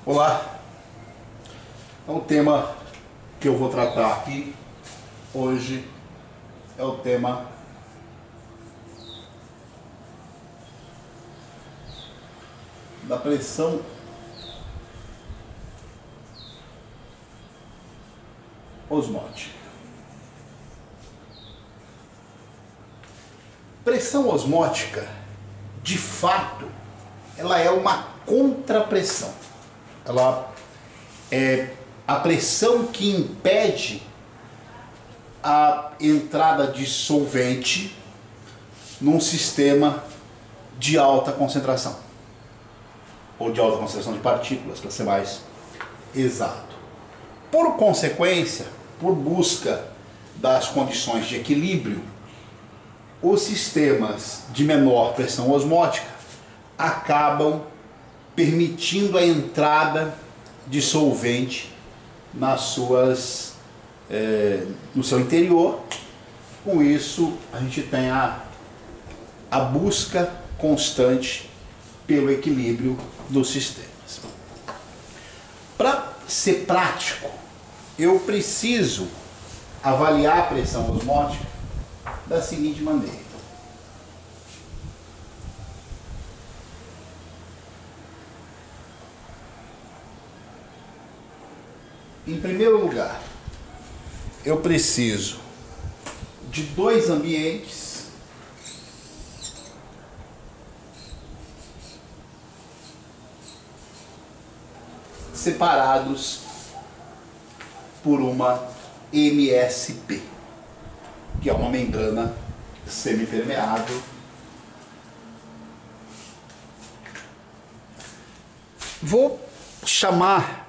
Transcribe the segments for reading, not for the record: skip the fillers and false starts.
Olá, o tema que eu vou tratar aqui hoje é o tema da pressão osmótica. Pressão osmótica, de fato, ela é uma contrapressão. Ela é a pressão que impede a entrada de solvente num sistema de alta concentração, ou de alta concentração de partículas, para ser mais exato. Por consequência, por busca das condições de equilíbrio, os sistemas de menor pressão osmótica acabam permitindo a entrada de solvente no seu interior. Com isso, a gente tem a busca constante pelo equilíbrio dos sistemas. Para ser prático, eu preciso avaliar a pressão osmótica da seguinte maneira. Em primeiro lugar, eu preciso de dois ambientes separados por uma MSP, que é uma membrana semipermeável. Vou chamar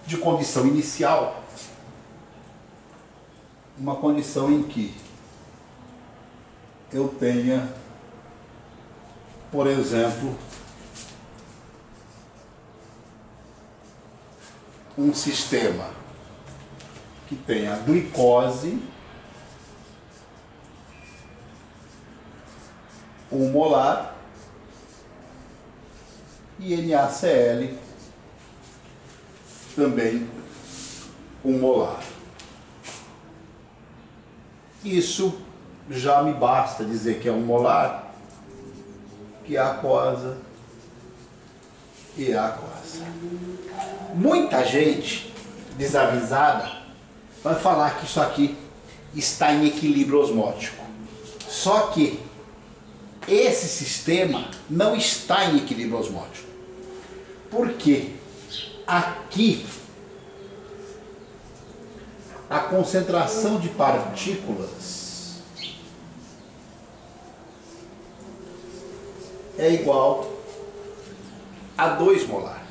de condição inicial uma condição em que eu tenha, por exemplo, um sistema que tenha glicose 1 molar e NaCl também 1 molar. Isso já me basta dizer que é 1 molar, que é aquosa e é aquosa. Muita gente desavisada vai falar que isso aqui está em equilíbrio osmótico. Só que esse sistema não está em equilíbrio osmótico. Por quê? Aqui, a concentração de partículas é igual a 2 molar.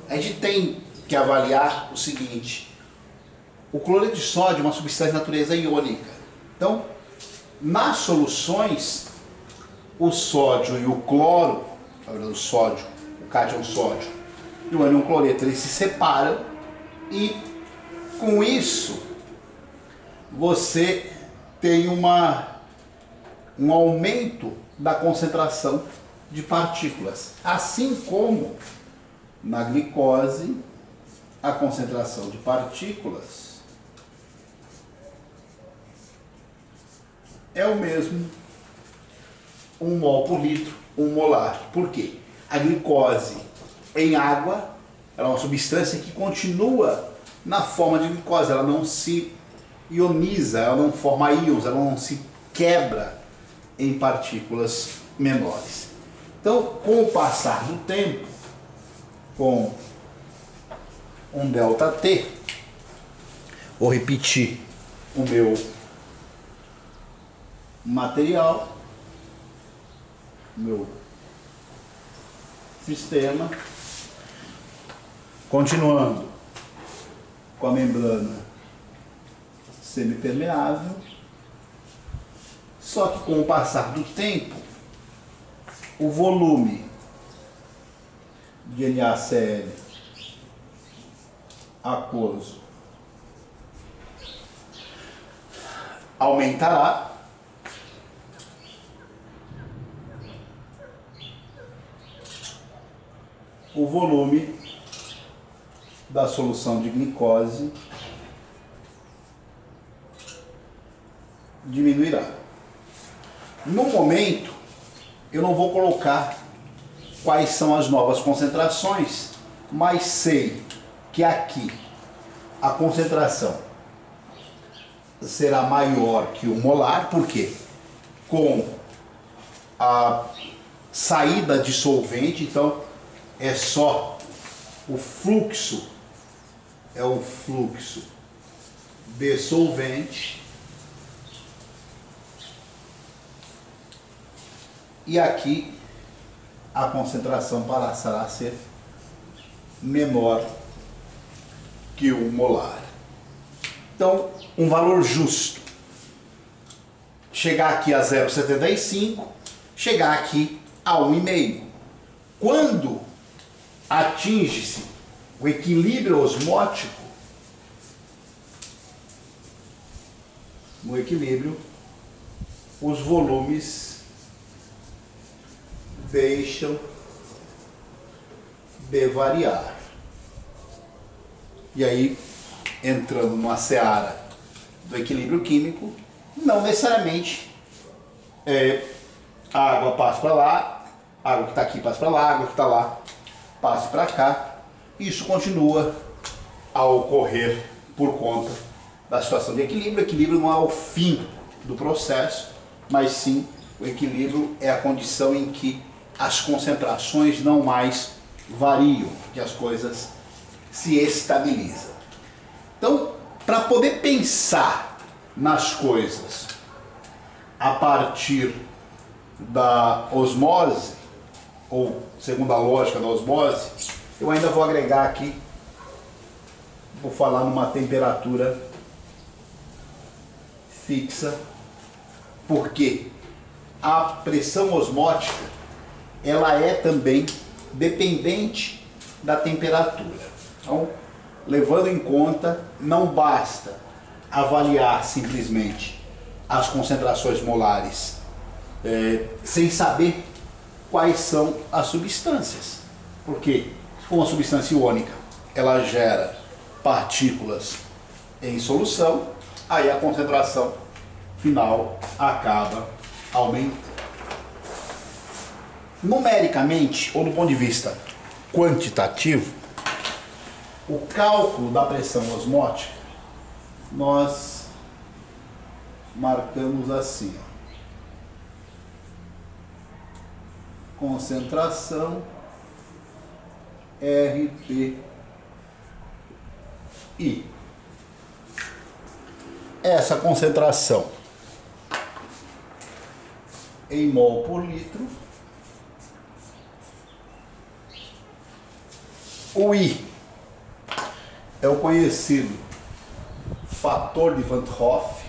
A gente tem que avaliar o seguinte: o cloreto de sódio é uma substância de natureza iônica. Então, nas soluções, o sódio e o cloro, o sódio, o cátion sódio e o ânion cloreto, eles se separam e com isso você tem um aumento da concentração de partículas, assim como na glicose a concentração de partículas é o mesmo 1 mol por litro, 1 molar. Por quê? A glicose em água, ela é uma substância que continua na forma de glicose, ela não se ioniza, ela não forma íons, ela não se quebra em partículas menores. Então, com o passar do tempo, com um ΔT, vou repetir o meu material, meu sistema, continuando com a membrana semipermeável, só que com o passar do tempo, o volume de NaCl aquoso aumentará o volume da solução de glicose diminuirá. No momento, eu não vou colocar quais são as novas concentrações, mas sei que aqui a concentração será maior que o molar, porque com a saída de solvente, então é só o fluxo, é o fluxo de solvente, e aqui a concentração passará a ser menor que o molar. Então, um valor justo. Chegar aqui a 0,75, chegar aqui a 1,5. Quando atinge-se o equilíbrio osmótico, no equilíbrio, os volumes deixam de variar. E aí, entrando numa seara do equilíbrio químico, não necessariamente a água passa para lá, a água que está aqui passa para lá, a água que está lá passa para cá. Isso continua a ocorrer por conta da situação de equilíbrio. O equilíbrio não é o fim do processo, mas sim o equilíbrio é a condição em que as concentrações não mais variam, que as coisas se estabilizam. Então, para poder pensar nas coisas a partir da osmose, ou segundo a lógica da osmose, eu ainda vou agregar aqui, vou falar numa temperatura fixa, porque a pressão osmótica ela é também dependente da temperatura. Então, levando em conta, não basta avaliar simplesmente as concentrações molares sem saber quais são as substâncias. Porque se for uma substância iônica, ela gera partículas em solução, aí a concentração final acaba aumentando. Numericamente, ou do ponto de vista quantitativo, o cálculo da pressão osmótica nós marcamos assim, ó. Concentração RPI. Essa concentração em mol por litro. O I é o conhecido fator de Van 't Hoff.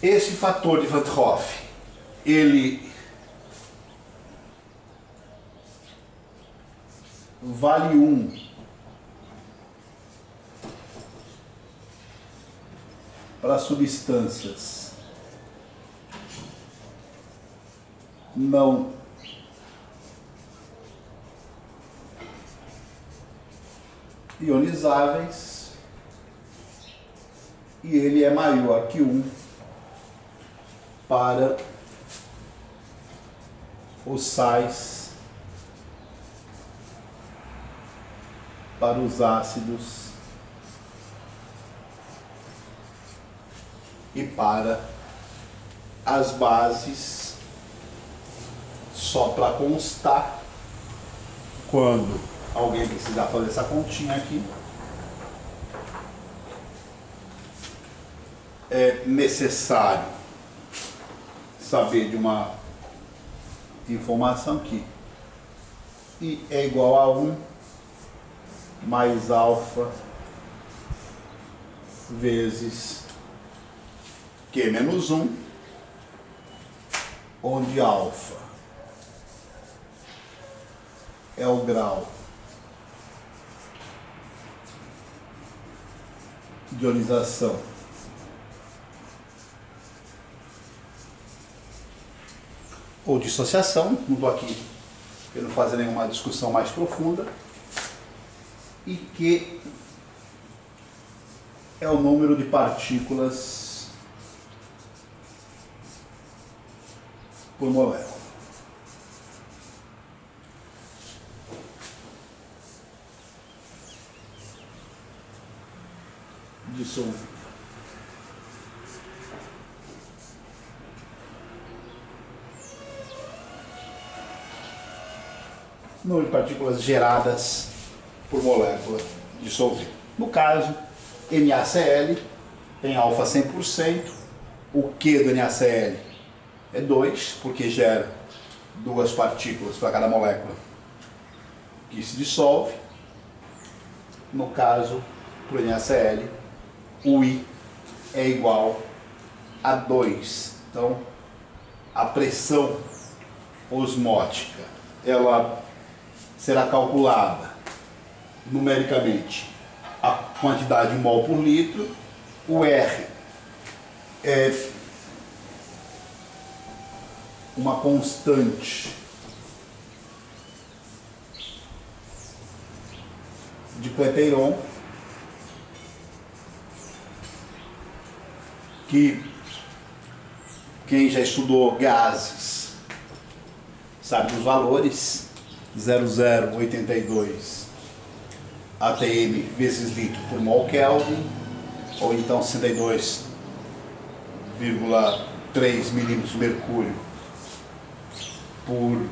Esse fator de Van 't Hoff, ele vale 1 para substâncias não ionizáveis e ele é maior que 1 para os sais, para os ácidos e para as bases. Só para constar, quando alguém precisar fazer essa continha aqui, é necessário saber de uma informação que I é igual a 1 mais alfa vezes Q menos 1, onde alfa é o grau de ionização ou dissociação, não estou aqui querendo fazer nenhuma discussão mais profunda, e que é o número de partículas por molécula. Dissolvido. Número de partículas geradas por molécula dissolvida. No caso, NaCl tem alfa 100%, o Q do NaCl é 2, porque gera 2 partículas para cada molécula que se dissolve. No caso, para o NaCl, o I é igual a 2. Então, a pressão osmótica, ela será calculada numericamente a quantidade de mol por litro. O R é uma constante de Clapeyron que quem já estudou gases sabe dos valores: 0,082 atm vezes litro por mol Kelvin, ou então 62,3 milímetros de mercúrio por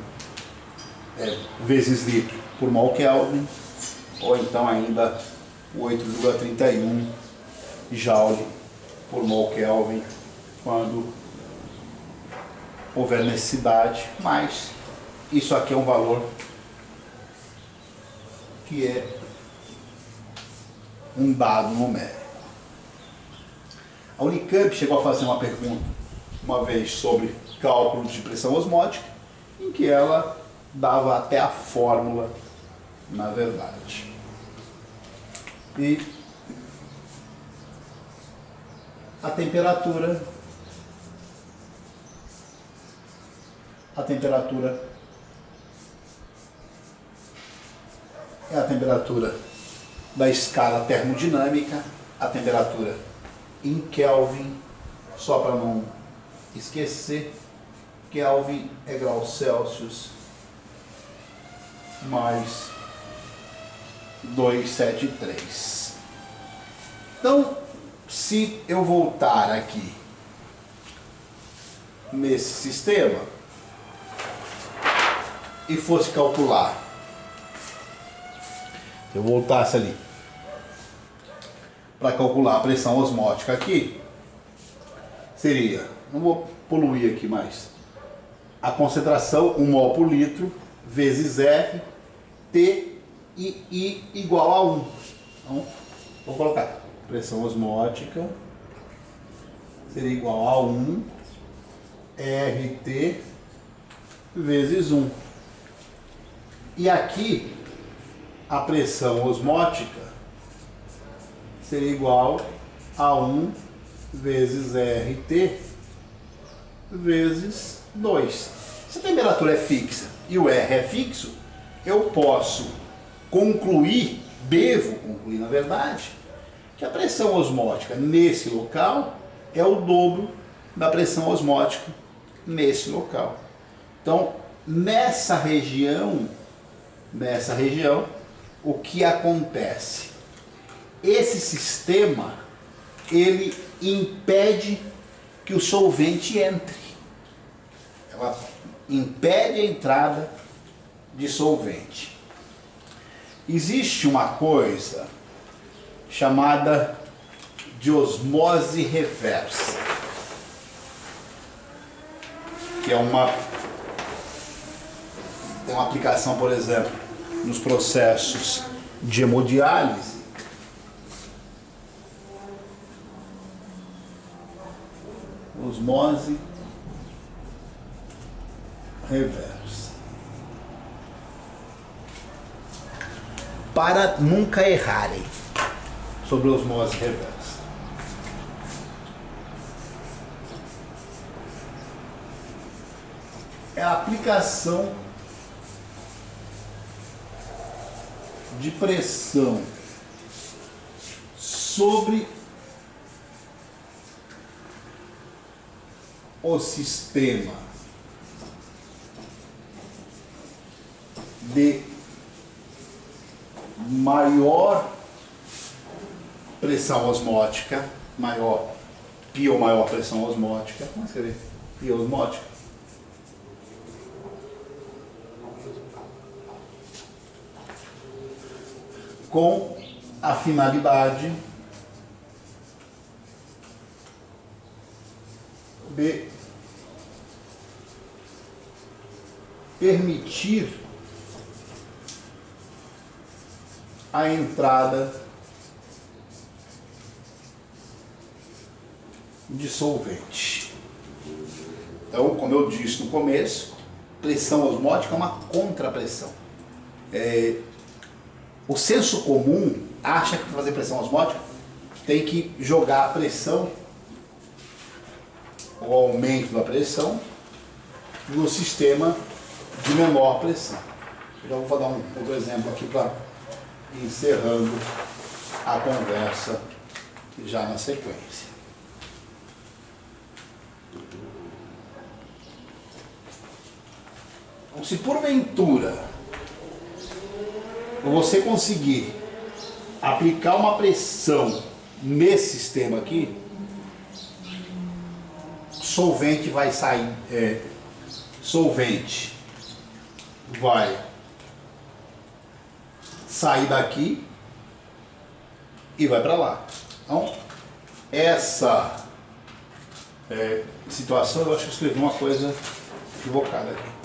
vezes litro por mol Kelvin, ou então ainda 8,31 joule por mol Kelvin quando houver necessidade. Mas isso aqui é um valor que é um dado numérico. A Unicamp chegou a fazer uma pergunta uma vez sobre cálculo de pressão osmótica, em que ela dava até a fórmula, na verdade. E a temperatura é a temperatura da escala termodinâmica, a temperatura em Kelvin, só para não esquecer, Kelvin é graus Celsius mais 273. Então, se eu voltar aqui nesse sistema e fosse calcular, eu voltasse ali para calcular a pressão osmótica aqui, seria, não vou poluir aqui mais, a concentração 1 mol por litro vezes R, T e I igual a 1. Então, vou colocar pressão osmótica seria igual a 1 RT vezes 1. E aqui a pressão osmótica seria igual a 1 vezes RT vezes 2. Se a temperatura é fixa e o R é fixo, eu posso devo concluir na verdade, que a pressão osmótica nesse local é o dobro da pressão osmótica nesse local. Então, nessa região, o que acontece? Esse sistema, ele impede que o solvente entre. Ela impede a entrada de solvente. Existe uma coisa chamada de osmose reversa, que é uma aplicação, por exemplo, nos processos de hemodiálise. Osmose reversa. Para nunca errarem sobre osmose reversa. a aplicação de pressão sobre o sistema de maior pressão osmótica, Pi ou maior pressão osmótica, como escrever? Pi osmótica, com a finalidade de permitir a entrada de solvente. Então, como eu disse no começo, pressão osmótica é uma contrapressão. O senso comum acha que para fazer pressão osmótica tem que jogar a pressão, o aumento da pressão, no sistema de menor pressão. Eu vou dar um outro exemplo aqui para encerrando a conversa já na sequência. Então, se porventura você conseguir aplicar uma pressão nesse sistema aqui, solvente vai sair, solvente vai sair daqui e vai para lá. Então, essa situação, eu acho que eu escrevi uma coisa equivocada aqui.